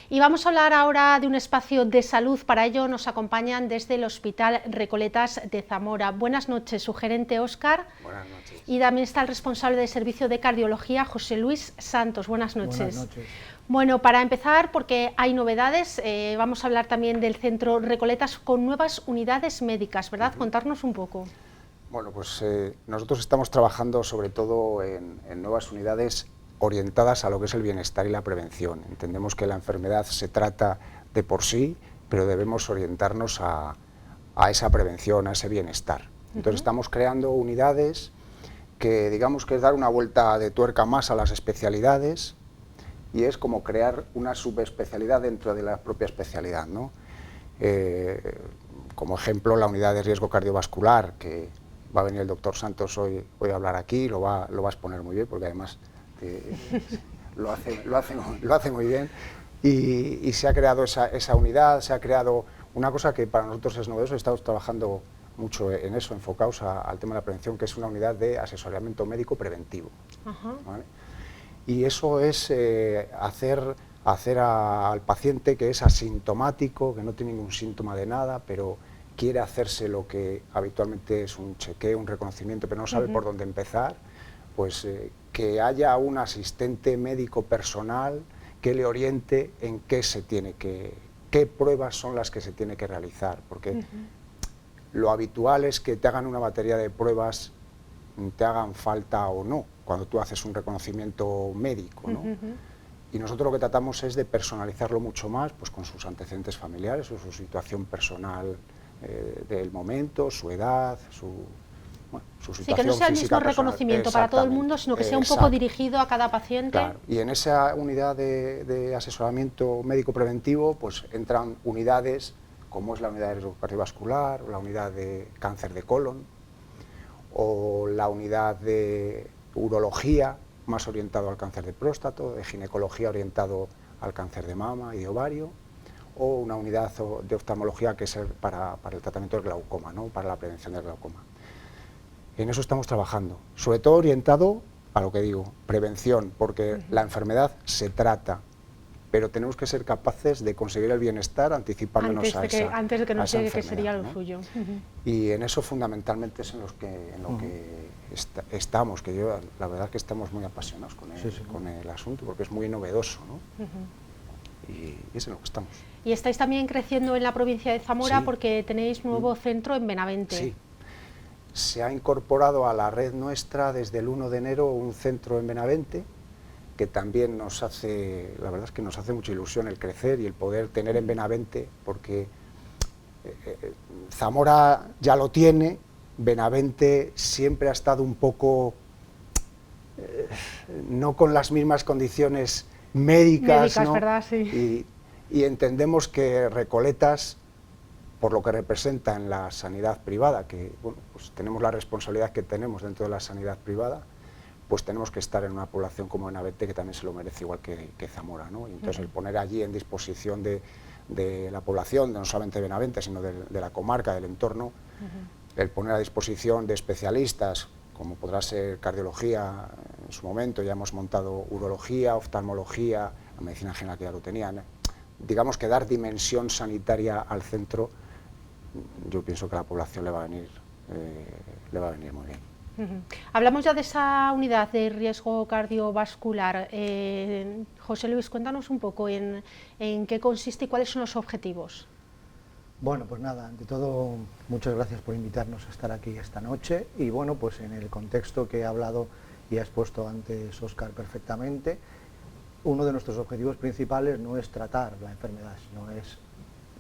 Y vamos a hablar ahora de un espacio de salud. Para ello nos acompañan desde el Hospital Recoletas de Zamora. Buenas noches, su gerente Óscar. Buenas noches. Y también está el responsable del servicio de cardiología, José Luis Santos. Buenas noches. Buenas noches. Bueno, para empezar, porque hay novedades, vamos a hablar también del Centro Recoletas con nuevas unidades médicas, ¿verdad? Contarnos un poco. Bueno, pues nosotros estamos trabajando sobre todo en nuevas unidades orientadas a lo que es el bienestar y la prevención. Entendemos que la enfermedad se trata de por sí, pero debemos orientarnos a esa prevención, a ese bienestar. Entonces estamos creando unidades que digamos que es dar una vuelta de tuerca más a las especialidades y es como crear una subespecialidad dentro de la propia especialidad, ¿no? Como ejemplo, la unidad de riesgo cardiovascular, que va a venir el doctor Santos hoy a hablar aquí, lo va a exponer muy bien, porque además lo hace muy bien, y se ha creado esa unidad, se ha creado una cosa que para nosotros es novedoso. Estamos trabajando mucho en eso, enfocados al tema de la prevención, que es una unidad de asesoramiento médico preventivo. ¿Vale? Y eso es hacer al paciente que es asintomático, que no tiene ningún síntoma de nada, pero quiere hacerse lo que habitualmente es un chequeo, un reconocimiento, pero no sabe por dónde empezar, pues que haya un asistente médico personal que le oriente en qué pruebas son las que se tiene que realizar, porque lo habitual es que te hagan una batería de pruebas, te hagan falta o no, cuando tú haces un reconocimiento médico, ¿no? Y nosotros lo que tratamos es de personalizarlo mucho más, pues con sus antecedentes familiares o su situación personal del momento, su edad, su situación física. Sí, que no sea el mismo reconocimiento para todo el mundo, sino que sea un poco dirigido a cada paciente. Claro. Y en esa unidad de asesoramiento médico preventivo, pues entran unidades como es la unidad de riesgo cardiovascular, o la unidad de cáncer de colon, o la unidad de urología, más orientado al cáncer de próstata, de ginecología orientado al cáncer de mama y de ovario, o una unidad de oftalmología que es para el tratamiento del glaucoma, ¿no? Para la prevención del glaucoma. En eso estamos trabajando, sobre todo orientado a lo que digo, prevención, porque la enfermedad se trata, pero tenemos que ser capaces de conseguir el bienestar anticipándonos antes de que nos llegue, que sería lo ¿no? suyo. Y en eso fundamentalmente es en lo que estamos, que yo la verdad que estamos muy apasionados con el asunto, porque es muy novedoso, ¿no? Y es en lo que estamos. Y estáis también creciendo en la provincia de Zamora, porque tenéis nuevo centro en Benavente. Sí, se ha incorporado a la red nuestra desde el 1 de enero un centro en Benavente, que también nos hace, la verdad es que nos hace mucha ilusión el crecer y el poder tener en Benavente, porque Zamora ya lo tiene, Benavente siempre ha estado un poco, no con las mismas condiciones médicas, ¿no? ¿Verdad? Sí. Y entendemos que Recoletas, por lo que representa en la sanidad privada, que bueno, pues tenemos la responsabilidad que tenemos dentro de la sanidad privada, pues tenemos que estar en una población como Benavente, que también se lo merece igual que Zamora, ¿no? Y entonces el poner allí en disposición de la población, no solamente de Benavente, sino de la comarca, del entorno, el poner a disposición de especialistas, como podrá ser cardiología en su momento, ya hemos montado urología, oftalmología, la medicina general que ya lo tenían, digamos que dar dimensión sanitaria al centro, yo pienso que a la población le va a venir muy bien. Hablamos ya de esa unidad de riesgo cardiovascular. José Luis, cuéntanos un poco en qué consiste y cuáles son los objetivos. Bueno, pues nada, ante todo, muchas gracias por invitarnos a estar aquí esta noche y bueno, pues en el contexto que he hablado y ha expuesto antes Óscar perfectamente, uno de nuestros objetivos principales no es tratar la enfermedad, sino es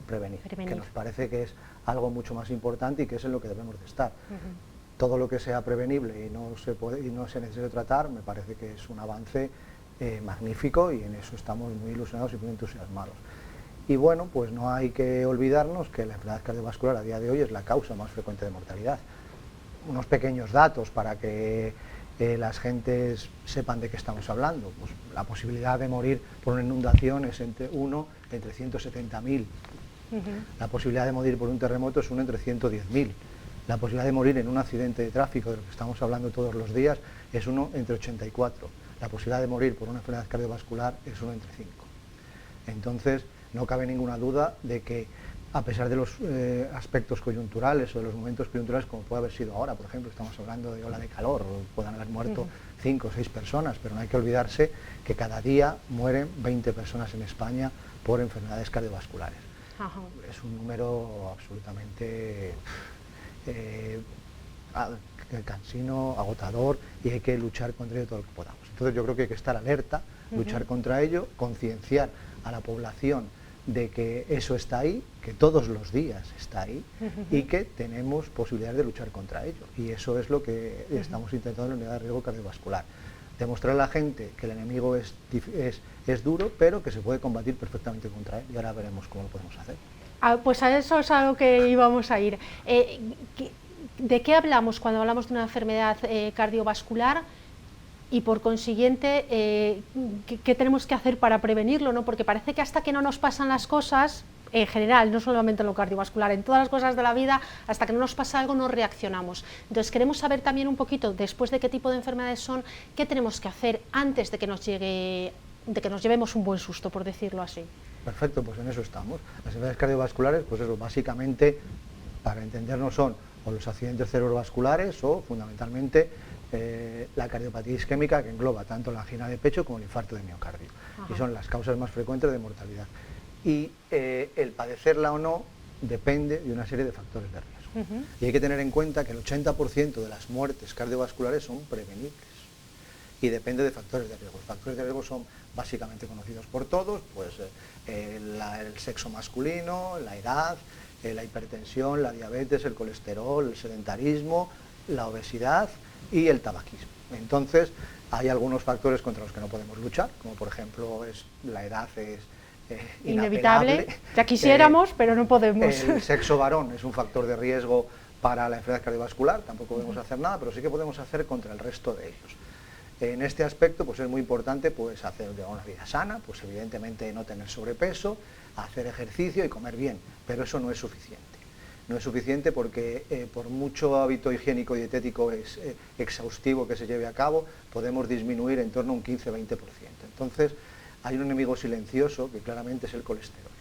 prevenir, que nos parece que es algo mucho más importante y que es en lo que debemos de estar. Todo lo que sea prevenible y no sea necesario tratar, me parece que es un avance magnífico y en eso estamos muy ilusionados y muy entusiasmados. Y bueno, pues no hay que olvidarnos que la enfermedad cardiovascular a día de hoy es la causa más frecuente de mortalidad. Unos pequeños datos para que las gentes sepan de qué estamos hablando. Pues la posibilidad de morir por una inundación es entre 170.000. La posibilidad de morir por un terremoto es 1 entre 110.000. La posibilidad de morir en un accidente de tráfico, de lo que estamos hablando todos los días, es 1 entre 84. La posibilidad de morir por una enfermedad cardiovascular es 1 entre 5. Entonces, no cabe ninguna duda de que, a pesar de los aspectos coyunturales o de los momentos coyunturales, como puede haber sido ahora, por ejemplo, estamos hablando de ola de calor, puedan haber muerto 5 o 6 personas, pero no hay que olvidarse que cada día mueren 20 personas en España por enfermedades cardiovasculares. Ajá. Es un número absolutamente cansino, agotador, y hay que luchar contra ello todo lo que podamos. Entonces yo creo que hay que estar alerta, luchar contra ello, concienciar a la población de que eso está ahí, que todos los días está ahí y que tenemos posibilidades de luchar contra ello. Y eso es lo que estamos intentando en la unidad de riesgo cardiovascular. Demostrar a la gente que el enemigo es duro, pero que se puede combatir perfectamente contra él, y ahora veremos cómo lo podemos hacer. Pues a eso es a lo que íbamos a ir. ¿De qué hablamos cuando hablamos de una enfermedad cardiovascular? Y por consiguiente, ¿qué tenemos que hacer para prevenirlo, ¿no? Porque parece que hasta que no nos pasan las cosas, en general, no solamente en lo cardiovascular, en todas las cosas de la vida, hasta que no nos pasa algo no reaccionamos. Entonces queremos saber también un poquito, después de qué tipo de enfermedades son, qué tenemos que hacer antes de que nos llevemos un buen susto, por decirlo así. Perfecto, pues en eso estamos. Las enfermedades cardiovasculares, pues eso, básicamente, para entendernos, son o los accidentes cerebrovasculares o, fundamentalmente, la cardiopatía isquémica, que engloba tanto la angina de pecho como el infarto de miocardio. Ajá. Y son las causas más frecuentes de mortalidad. Y el padecerla o no depende de una serie de factores de riesgo. Y hay que tener en cuenta que el 80% de las muertes cardiovasculares son prevenibles y depende de factores de riesgo. Los factores de riesgo son básicamente conocidos por todos, pues el sexo masculino, la edad, la hipertensión, la diabetes, el colesterol, el sedentarismo, la obesidad y el tabaquismo. Entonces, hay algunos factores contra los que no podemos luchar, como por ejemplo la edad es inevitable, ya quisiéramos, pero no podemos. El sexo varón es un factor de riesgo para la enfermedad cardiovascular, tampoco podemos hacer nada, pero sí que podemos hacer contra el resto de ellos. En este aspecto, pues es muy importante pues hacer una vida sana, pues evidentemente no tener sobrepeso, hacer ejercicio y comer bien, pero eso no es suficiente. No es suficiente porque por mucho hábito higiénico dietético exhaustivo que se lleve a cabo, podemos disminuir en torno a un 15-20%. Entonces, hay un enemigo silencioso que claramente es el colesterol.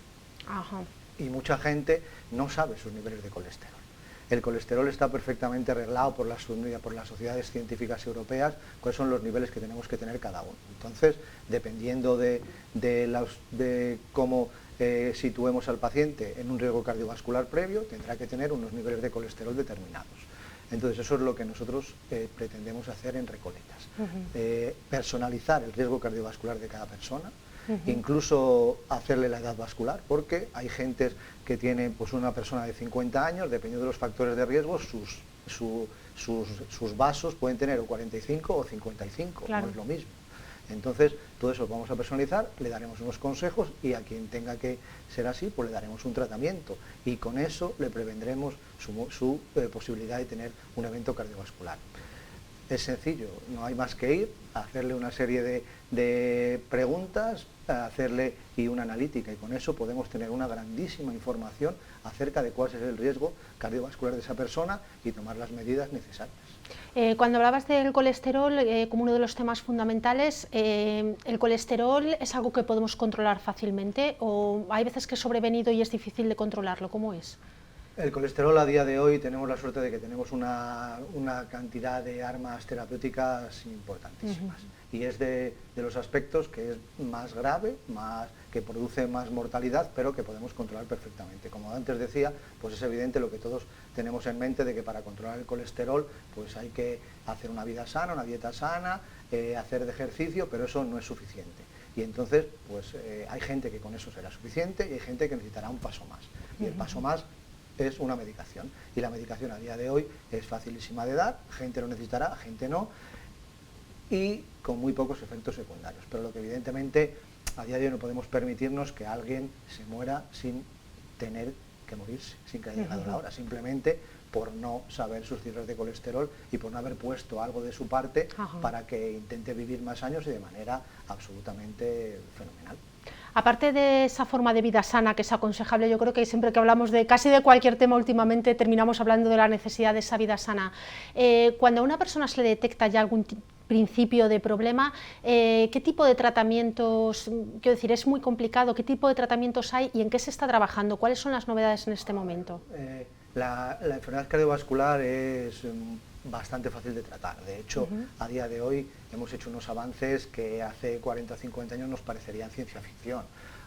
Ajá. Y mucha gente no sabe sus niveles de colesterol. El colesterol está perfectamente arreglado por las sociedades científicas europeas, cuáles son los niveles que tenemos que tener cada uno. Entonces, dependiendo de cómo situemos al paciente en un riesgo cardiovascular previo, tendrá que tener unos niveles de colesterol determinados. Entonces, eso es lo que nosotros pretendemos hacer en Recoletas. Personalizar el riesgo cardiovascular de cada persona, incluso hacerle la edad vascular, porque hay gente que tiene, pues una persona de 50 años, dependiendo de los factores de riesgo, sus vasos pueden tener o 45 o 55, claro. No es lo mismo. Entonces, todo eso lo vamos a personalizar, le daremos unos consejos y a quien tenga que ser así, pues le daremos un tratamiento y con eso le prevendremos su posibilidad de tener un evento cardiovascular. Es sencillo, no hay más que ir a hacerle una serie de preguntas, hacerle una analítica, y con eso podemos tener una grandísima información acerca de cuál es el riesgo cardiovascular de esa persona y tomar las medidas necesarias. Cuando hablabas del colesterol como uno de los temas fundamentales, ¿el colesterol es algo que podemos controlar fácilmente o hay veces que es sobrevenido y es difícil de controlarlo? ¿Cómo es? El colesterol a día de hoy tenemos la suerte de que tenemos una cantidad de armas terapéuticas importantísimas y es de los aspectos que es más grave, que produce más mortalidad, pero que podemos controlar perfectamente. Como antes decía, pues es evidente lo que todos tenemos en mente de que para controlar el colesterol pues hay que hacer una vida sana, una dieta sana, hacer de ejercicio, pero eso no es suficiente. Y entonces pues hay gente que con eso será suficiente y hay gente que necesitará un paso más. Y el paso más es una medicación, y la medicación a día de hoy es facilísima de dar, gente lo necesitará, gente no, y con muy pocos efectos secundarios, pero lo que evidentemente a día de hoy no podemos permitirnos que alguien se muera sin tener que morirse, sin que haya llegado la hora, simplemente por no saber sus cifras de colesterol y por no haber puesto algo de su parte para que intente vivir más años y de manera absolutamente fenomenal. Aparte de esa forma de vida sana que es aconsejable, yo creo que siempre que hablamos de casi de cualquier tema últimamente terminamos hablando de la necesidad de esa vida sana. Cuando a una persona se le detecta ya algún principio de problema, ¿qué tipo de tratamientos, quiero decir, es muy complicado, qué tipo de tratamientos hay y en qué se está trabajando? ¿Cuáles son las novedades en este momento? La enfermedad cardiovascular es bastante fácil de tratar. De hecho, a día de hoy hemos hecho unos avances que hace 40 o 50 años nos parecerían ciencia ficción.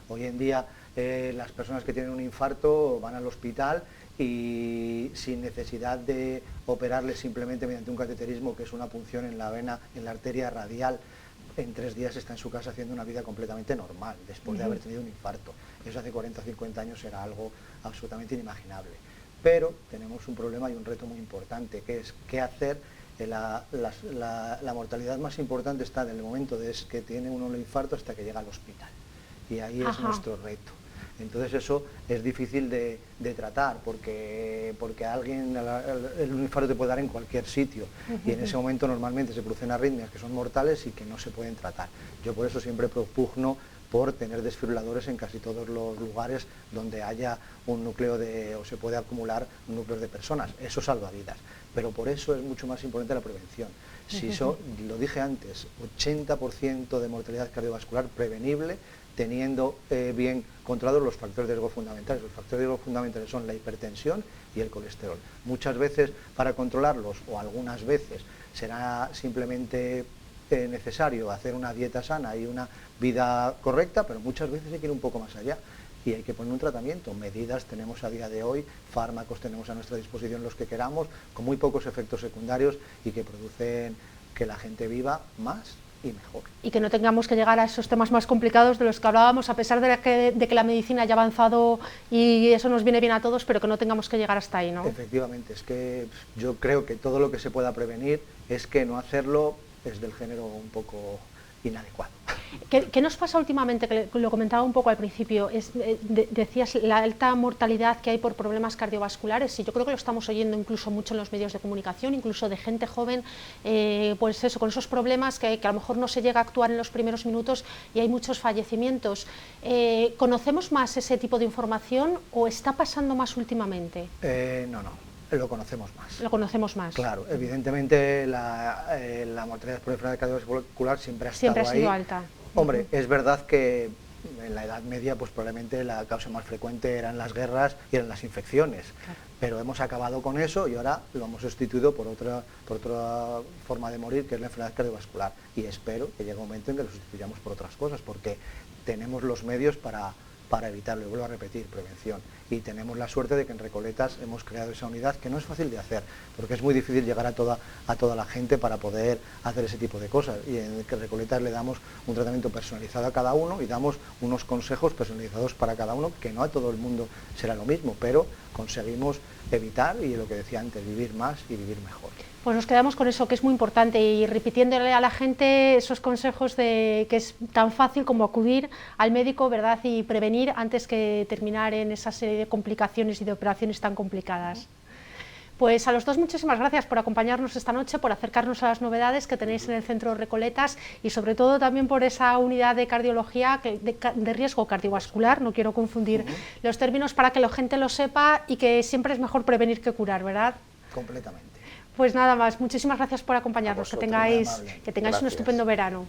Hoy en día las personas que tienen un infarto van al hospital y sin necesidad de operarles simplemente mediante un cateterismo, que es una punción en la vena, en la arteria radial, en 3 días está en su casa haciendo una vida completamente normal, después de haber tenido un infarto. Eso hace 40 o 50 años era algo absolutamente inimaginable. Pero tenemos un problema y un reto muy importante, que es qué hacer. La mortalidad más importante está en el momento de que tiene uno el infarto hasta que llega al hospital. Y ahí es nuestro reto. Entonces eso es difícil de tratar, porque alguien, el infarto te puede dar en cualquier sitio, y en ese momento normalmente se producen arritmias que son mortales y que no se pueden tratar. Yo por eso siempre propugno por tener desfibriladores en casi todos los lugares donde haya un núcleo o se puede acumular núcleos de personas. Eso salva vidas, pero por eso es mucho más importante la prevención. Si lo dije antes, 80% de mortalidad cardiovascular prevenible, teniendo bien controlados los factores de riesgo fundamentales. Los factores de riesgo fundamentales son la hipertensión y el colesterol. Muchas veces para controlarlos, o algunas veces, será simplemente necesario hacer una dieta sana y una vida correcta, pero muchas veces hay que ir un poco más allá y hay que poner un tratamiento. Medidas tenemos a día de hoy, fármacos tenemos a nuestra disposición los que queramos, con muy pocos efectos secundarios y que producen que la gente viva más y mejor. Y que no tengamos que llegar a esos temas más complicados de los que hablábamos, a pesar de que la medicina haya avanzado y eso nos viene bien a todos, pero que no tengamos que llegar hasta ahí, ¿no? Efectivamente, es que yo creo que todo lo que se pueda prevenir, es que no hacerlo es del género un poco inadecuado. ¿Qué nos pasa últimamente? Que lo comentaba un poco al principio, decías la alta mortalidad que hay por problemas cardiovasculares, y yo creo que lo estamos oyendo incluso mucho en los medios de comunicación, incluso de gente joven, pues eso, con esos problemas que a lo mejor no se llega a actuar en los primeros minutos y hay muchos fallecimientos. ¿Conocemos más ese tipo de información o está pasando más últimamente? No. Lo conocemos más. Lo conocemos más. Claro, evidentemente la mortalidad por enfermedad cardiovascular siempre ha sido alta. Hombre, es verdad que en la Edad Media pues probablemente la causa más frecuente eran las guerras y eran las infecciones, pero hemos acabado con eso y ahora lo hemos sustituido por otra forma de morir, que es la enfermedad cardiovascular, y espero que llegue un momento en que lo sustituyamos por otras cosas, porque tenemos los medios para evitarlo. Y vuelvo a repetir, prevención. Y tenemos la suerte de que en Recoletas hemos creado esa unidad, que no es fácil de hacer, porque es muy difícil llegar a toda la gente para poder hacer ese tipo de cosas. Y en Recoletas le damos un tratamiento personalizado a cada uno y damos unos consejos personalizados para cada uno, que no a todo el mundo será lo mismo, pero conseguimos evitar, y lo que decía antes, vivir más y vivir mejor. Pues nos quedamos con eso, que es muy importante, y repitiéndole a la gente esos consejos de que es tan fácil como acudir al médico, ¿verdad?, y prevenir antes que terminar en esa serie de complicaciones y de operaciones tan complicadas. Pues a los dos muchísimas gracias por acompañarnos esta noche, por acercarnos a las novedades que tenéis en el Centro Recoletas y sobre todo también por esa unidad de cardiología de riesgo cardiovascular, no quiero confundir los términos, para que la gente lo sepa y que siempre es mejor prevenir que curar, ¿verdad? Completamente. Pues nada más, muchísimas gracias por acompañarnos, que tengáis un estupendo verano.